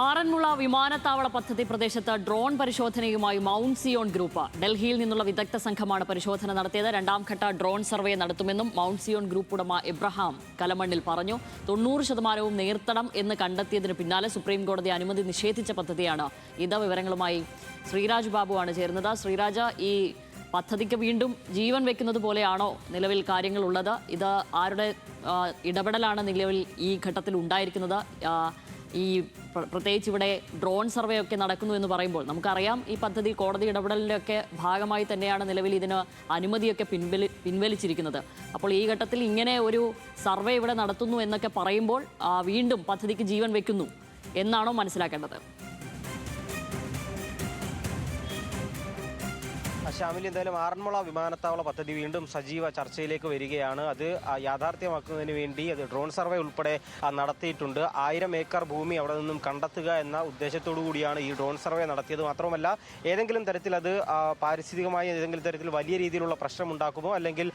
ആറന്മുള വിമാനത്താവള പദ്ധതി പ്രദേശത്ത് ഡ്രോൺ പരിശോധനയുമായി മൗണ്ട് സിയോൺ ഗ്രൂപ്പ്. ഡൽഹിയിൽ നിന്നുള്ള വിദഗ്ധ സംഘമാണ് പരിശോധന നടത്തിയത്. രണ്ടാം ഘട്ട ഡ്രോൺ സർവേ നടത്തുമെന്നും മൗണ്ട് സിയോൺ ഗ്രൂപ്പ് ഉടമ എബ്രഹാം കലമണ്ണിൽ പറഞ്ഞു. 90% നീർത്തടം എന്ന് കണ്ടെത്തിയതിന് പിന്നാലെ സുപ്രീം കോടതി അനുമതി നിഷേധിച്ച പദ്ധതിയാണ് ഇത്. വിവരങ്ങളുമായി ശ്രീരാജ് ബാബുവാണ് ചേരുന്നത്. ശ്രീരാജ, ഈ പദ്ധതിക്ക് വീണ്ടും ജീവൻ വെക്കുന്നത് പോലെയാണോ നിലവിൽ കാര്യങ്ങളുള്ളത്? ഇത് ആരുടെ ഇടപെടലാണ് നിലവിൽ ഈ ഘട്ടത്തിൽ ഉണ്ടായിരിക്കുന്നത്? ഈ പ്രത്യേകിച്ച് ഇവിടെ ഡ്രോൺ സർവേ ഒക്കെ നടക്കുന്നു എന്ന് പറയുമ്പോൾ നമുക്കറിയാം ഈ പദ്ധതി കോടതി ഇടപെടലിൻ്റെ ഒക്കെ ഭാഗമായി തന്നെയാണ് നിലവിൽ ഇതിന് അനുമതിയൊക്കെ പിൻവലിച്ചിരിക്കുന്നത്. അപ്പോൾ ഈ ഘട്ടത്തിൽ ഇങ്ങനെ ഒരു സർവേ ഇവിടെ നടത്തുന്നു എന്നൊക്കെ പറയുമ്പോൾ വീണ്ടും പദ്ധതിക്ക് ജീവൻ വെക്കുന്നു എന്നാണോ മനസ്സിലാക്കേണ്ടത്? ഷാമിൽ, എന്തായാലും ആറന്മുള വിമാനത്താവള പദ്ധതി വീണ്ടും സജീവ ചർച്ചയിലേക്ക് വരികയാണ്. അത് യാഥാർത്ഥ്യമാക്കുന്നതിന് വേണ്ടി അത് ഡ്രോൺ സർവേ ഉൾപ്പെടെ നടത്തിയിട്ടുണ്ട്. 1000 ഏക്കർ ഭൂമി അവിടെ നിന്നും കണ്ടെത്തുക എന്ന ഉദ്ദേശത്തോടു കൂടിയാണ് ഈ ഡ്രോൺ സർവേ നടത്തിയത്. മാത്രമല്ല, ഏതെങ്കിലും തരത്തിൽ അത് പാരിസ്ഥിതികമായി ഏതെങ്കിലും തരത്തിൽ വലിയ രീതിയിലുള്ള പ്രശ്നം ഉണ്ടാക്കുമോ, അല്ലെങ്കിൽ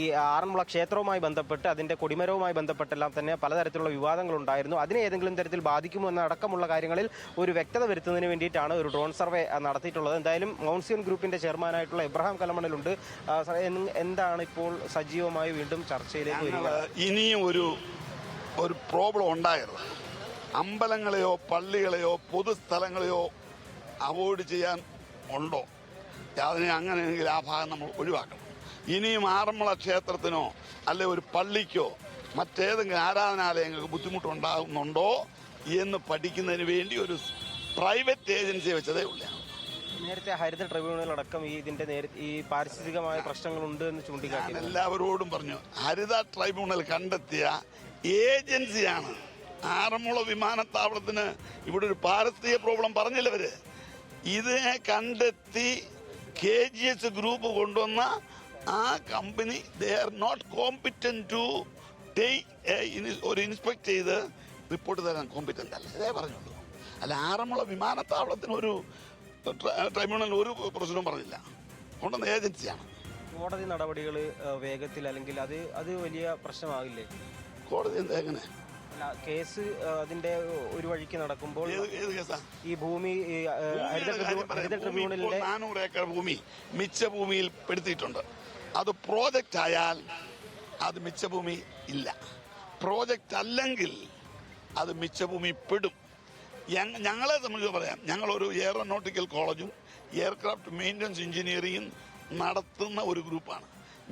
ഈ ആറന്മുള ക്ഷേത്രവുമായി ബന്ധപ്പെട്ട് അതിൻ്റെ കൊടിമരവുമായി ബന്ധപ്പെട്ടെല്ലാം തന്നെ പലതരത്തിലുള്ള വിവാദങ്ങൾ ഉണ്ടായിരുന്നു. അതിനെ ഏതെങ്കിലും തരത്തിൽ ബാധിക്കുമോ എന്നടക്കമുള്ള കാര്യങ്ങളിൽ ഒരു വ്യക്തത വരുത്തുന്നതിന് വേണ്ടിയിട്ടാണ് ഒരു ഡ്രോൺ സർവേ നടത്തിയിട്ടുള്ളത്. എന്തായാലും മൗണ്ട് സിയോൺ ഗ്രൂപ്പിന്റെ ചെയർമാനായിട്ടുള്ള എബ്രഹാം കലമണ്ണിലുണ്ട്. എന്താണ് ഇപ്പോൾ സജീവമായി വീണ്ടും ചർച്ചയിലേക്ക് വരിക? ഇനിയും ഒരു പ്രോബ്ലം ഉണ്ടായത്, അമ്പലങ്ങളെയോ പള്ളികളെയോ പൊതുസ്ഥലങ്ങളെയോ അവോയ്ഡ് ചെയ്യാൻ ഉണ്ടോ? അതിനെ അങ്ങനെയെങ്കിൽ ആ ഭാഗം നമ്മൾ ഒഴിവാക്കണം. ഇനിയും ആറന്മുള ക്ഷേത്രത്തിനോ അല്ലെ ഒരു പള്ളിക്കോ മറ്റേതെങ്കിലും ആരാധനാലയങ്ങൾക്ക് ബുദ്ധിമുട്ടുണ്ടാകുന്നുണ്ടോ എന്ന് പഠിക്കുന്നതിന് വേണ്ടി ഒരു പ്രൈവറ്റ് ഏജൻസിയെ വെച്ചതേ ഉള്ളൂ. നേരത്തെ ഹരിത ട്രൈബ്യൂണലടക്കം ഈ പാരിസ്ഥിതികമായ പ്രശ്നങ്ങളുണ്ട് എന്ന് ചൂണ്ടിക്കാട്ടി എല്ലാവരോടും പറഞ്ഞു. ഹരിത ട്രൈബ്യൂണൽ കണ്ടെത്തിയ ഏജൻസിയാണ്. ആറന്മുള വിമാനത്താവളത്തിന് ഇവിടെ ഒരു പാരിസ്ഥിതിക പ്രോബ്ലം പറഞ്ഞില്ലവര്. ഇതിനെ കണ്ടെത്തി KGS ഗ്രൂപ്പ് കൊണ്ടുവന്ന ആ company they are not competent to take ഒരു ഇൻസ്പെക്ട് ചെയ്ത് റിപ്പോർട്ട് തരാൻ കോമ്പിറ്റന്റ് അല്ല. ഇതേ പറഞ്ഞുള്ളൂ. അല്ല, ആറന്മുള വിമാനത്താവളത്തിന് ഒരു ട്രൈബ്യൂണൽ ഒരു പ്രശ്നവും പറഞ്ഞില്ല. കൊണ്ടുവന്ന ഏജൻസിയാണ്. കോടതി നടപടികൾ വേഗത്തിൽ അല്ലെങ്കിൽ അത് വലിയ പ്രശ്നമാകില്ലേ? കോടതി എങ്ങനെ കേസ് അതിന്റെ ഒരു വഴിക്ക് നടക്കുമ്പോൾ ഈ ഭൂമി ഹരിത ട്രിബ്യൂണലിന്റെ 400 ഏക്കർ ഭൂമി മിച്ച ഭൂമിയിൽ പെടുത്തിയിട്ടുണ്ട്. അത് പ്രോജക്റ്റ് ആയാൽ അത് മിച്ച ഭൂമി ഇല്ല. പ്രോജക്റ്റ് അല്ലെങ്കിൽ അത് മിച്ച ഭൂമി പെടും. ഞങ്ങളെ സംബന്ധിച്ച് പറയാം, ഞങ്ങളൊരു എയറോനോട്ടിക്കൽ കോളേജും എയർക്രാഫ്റ്റ് മെയിൻ്റനൻസ് എഞ്ചിനീയറിംഗും നടത്തുന്ന ഒരു ഗ്രൂപ്പാണ്.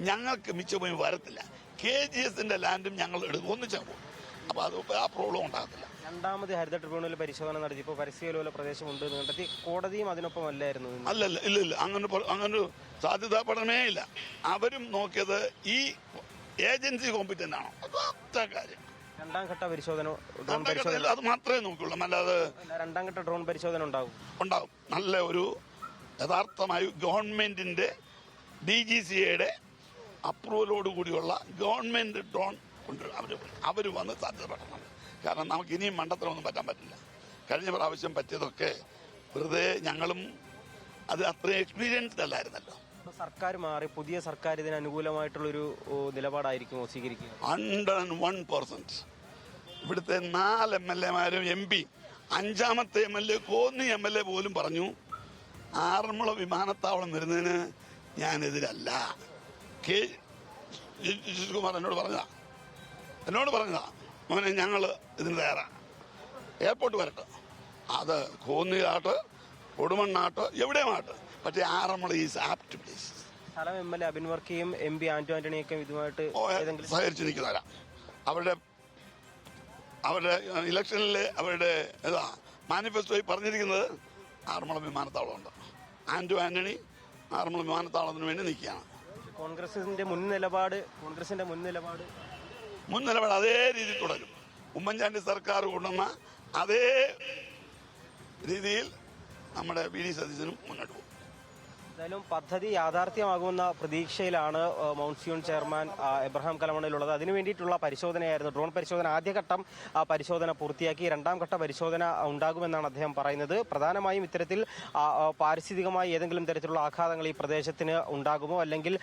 ഞങ്ങൾക്ക് മിച്ചഭൂമി വരത്തില്ല. KGSന്റെ ലാൻഡും ഞങ്ങൾ എടുക്കും, ഒന്നിച്ചാൽ പോകും. അപ്പോൾ അത് ആ പ്രോബ്ലം ഉണ്ടാകത്തില്ല. രണ്ടാമത് ഹരിത ട്രിബ്യൂണൽ പരിശോധന നടത്തിയപ്പോൾ പരിസ്ഥിതിലോല പ്രദേശമുണ്ട് കണ്ടെത്തി. കോടതിയും അതിനൊപ്പം അല്ലായിരുന്നു? ഇല്ല. അങ്ങനെ സാധ്യതാ പഠനമേ ഇല്ല. അവരും നോക്കിയത് ഈ ഏജൻസി കോമ്പിറ്റന്റ് ആണോ, അതൊറ്റ കാര്യം. രണ്ടാം ഘട്ട പരിശോധന അത് മാത്രമേ നോക്കുള്ളൂ. അല്ലാതെ രണ്ടാം ഘട്ട ഡ്രോൺ പരിശോധന ഉണ്ടാകും. നല്ല ഒരു യഥാർത്ഥമായി ഗവൺമെന്റിന്റെ DGCAയുടെ അപ്രൂവലോട് കൂടിയുള്ള ഗവൺമെന്റ് ഡ്രോൺ കൊണ്ട് അവർ വന്ന് സാധ്യത പഠനം. കാരണം നമുക്ക് ഇനിയും മണ്ടത്തരമൊന്നും പറ്റാൻ പറ്റില്ല. കഴിഞ്ഞ പ്രാവശ്യം പറ്റിയതൊക്കെ വെറുതെ ഞങ്ങളും അത് അത്രയും എക്സ്പീരിയൻസ്ഡ് അല്ലായിരുന്നല്ലോ. സർക്കാർ മാറി പുതിയ സർക്കാർ ഇതിന് അനുകൂലമായിട്ടുള്ളൊരു നിലപാടായിരിക്കുമോ സ്വീകരിക്കുക? 101%. ഇവിടുത്തെ 4 MLA-മാരും MP, 5ാമത്തെ MLA കോന്നി MLA പോലും പറഞ്ഞു ആറന്മുള വിമാനത്താവളം വരുന്നതിന് ഞാനെതിരല്ല. കുമാർ എന്നോട് പറഞ്ഞതാ മോനെ, ഞങ്ങൾ ഇതിന് തയ്യാറാണ്. എയർപോർട്ട് വരട്ടെ, അത് കോന്നിയിലാട്ട് കൊടുമണ്ണാട്ട് എവിടെയുമാട്ട്, പക്ഷേ ആറന്മുള ഈസ് ആപ്റ്റ് പ്ലേസ്. സ്ഥലം MLA അബിൻ വർക്കിയും MP ആന്റോ ആന്റണിയൊക്കെ ഇതുമായിട്ട് സഹകരിച്ച് തരാം. അവരുടെ ഇലക്ഷനിലെ അവരുടെ മാനിഫെസ്റ്റോയിൽ പറഞ്ഞിരിക്കുന്നത് ആറന്മുള വിമാനത്താവളമുണ്ട്. ആന്റോ ആന്റണി ആറന്മുള വിമാനത്താവളത്തിന് വേണ്ടി നിൽക്കുകയാണ്. കോൺഗ്രസിന്റെ മുൻ നിലപാട് അതേ രീതിയിൽ തുടരും. ഉമ്മൻചാണ്ടി സർക്കാർ കൊണ്ടുവന്ന അതേ രീതിയിൽ നമ്മുടെ VD സതീശനും മുന്നോട്ട് പോകും. എന്തായാലും പദ്ധതി യാഥാർത്ഥ്യമാകുമെന്ന പ്രതീക്ഷയിലാണ് മൗണ്ട് സിയോൺ ചെയർമാൻ എബ്രഹാം കലമണ്ണിലുള്ളത്. അതിനു വേണ്ടിയിട്ടുള്ള പരിശോധനയായിരുന്നു ഡ്രോൺ പരിശോധന. ആദ്യഘട്ടം പരിശോധന പൂർത്തിയാക്കി, രണ്ടാം ഘട്ട പരിശോധന ഉണ്ടാകുമെന്നാണ് അദ്ദേഹം പറയുന്നത്. പ്രധാനമായും ഇത്തരത്തിൽ പാരിസ്ഥിതികമായി ഏതെങ്കിലും തരത്തിലുള്ള ആഘാതങ്ങൾ ഈ പ്രദേശത്തിന് ഉണ്ടാകുമോ, അല്ലെങ്കിൽ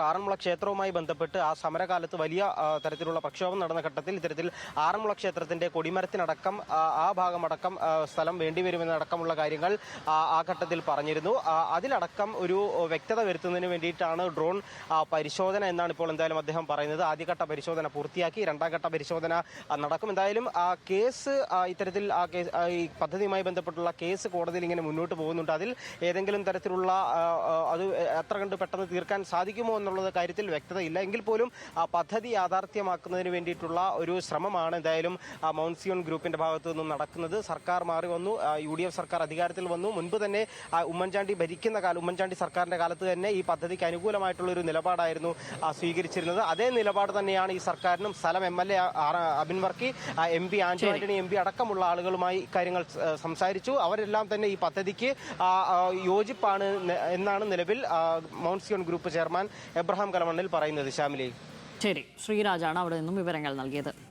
ആറന്മുള ക്ഷേത്രവുമായി ബന്ധപ്പെട്ട് ആ സമരകാലത്ത് വലിയ തരത്തിലുള്ള പ്രക്ഷോഭം നടന്ന ഘട്ടത്തിൽ ഇത്തരത്തിൽ ആറന്മുള ക്ഷേത്രത്തിന്റെ കൊടിമരത്തിനടക്കം ആ ഭാഗമടക്കം സ്ഥലം വേണ്ടിവരുമെന്നടക്കമുള്ള കാര്യങ്ങൾ ആ ഘട്ടത്തിൽ പറഞ്ഞിരുന്നു. അതിലടക്കം ഒരു വ്യക്തത വരുത്തുന്നതിന് വേണ്ടിയിട്ടാണ് ഡ്രോൺ പരിശോധന എന്നാണ് ഇപ്പോൾ എന്തായാലും അദ്ദേഹം പറയുന്നത്. ആദ്യഘട്ട പരിശോധന പൂർത്തിയാക്കി, രണ്ടാം ഘട്ട പരിശോധന നടക്കും. എന്തായാലും കേസ് ഇത്തരത്തിൽ ഈ പദ്ധതിയുമായി ബന്ധപ്പെട്ടുള്ള കേസ് കോടതിയിൽ ഇങ്ങനെ മുന്നോട്ട് പോകുന്നുണ്ട്. അതിൽ ഏതെങ്കിലും തരത്തിലുള്ള അത് എത്ര കണ്ട് പെട്ടെന്ന് തീർക്കാൻ സാധിക്കുമോ എന്നുള്ള കാര്യത്തിൽ വ്യക്തതയില്ല. എങ്കിൽ പോലും പദ്ധതി യാഥാർത്ഥ്യമാക്കുന്നതിന് വേണ്ടിയിട്ടുള്ള ഒരു ശ്രമമാണ് എന്തായാലും മൗണ്ട് സിയോൺ ഗ്രൂപ്പിന്റെ ഭാഗത്തു നിന്നും നടക്കുന്നത്. സർക്കാർ മാറി വന്നു, UDF സർക്കാർ അധികാരത്തിൽ വന്നു. മുൻപ് തന്നെ ഉമ്മൻചാണ്ടി സർക്കാരിന്റെ കാലത്ത് തന്നെ ഈ പദ്ധതിക്ക് അനുകൂലമായിട്ടുള്ള ഒരു നിലപാടായിരുന്നു സ്വീകരിച്ചിരുന്നത്. അതേ നിലപാട് തന്നെയാണ് ഈ സർക്കാരിനും. സ്ഥലം MLA Abin Varkey, MP Anto Antony MP അടക്കമുള്ള ആളുകളുമായി ഇക്കാര്യങ്ങൾ സംസാരിച്ചു. അവരെല്ലാം തന്നെ ഈ പദ്ധതിക്ക് യോജിപ്പാണ് എന്നാണ് നിലവിൽ mount Zion group chairman Abraham Kalamannil പറയുന്നത്. ശ്യാമിലി, ശരി, ശ്രീരാജാണ് അവിടെ നിന്നും വിവരങ്ങൾ നൽകിയത്.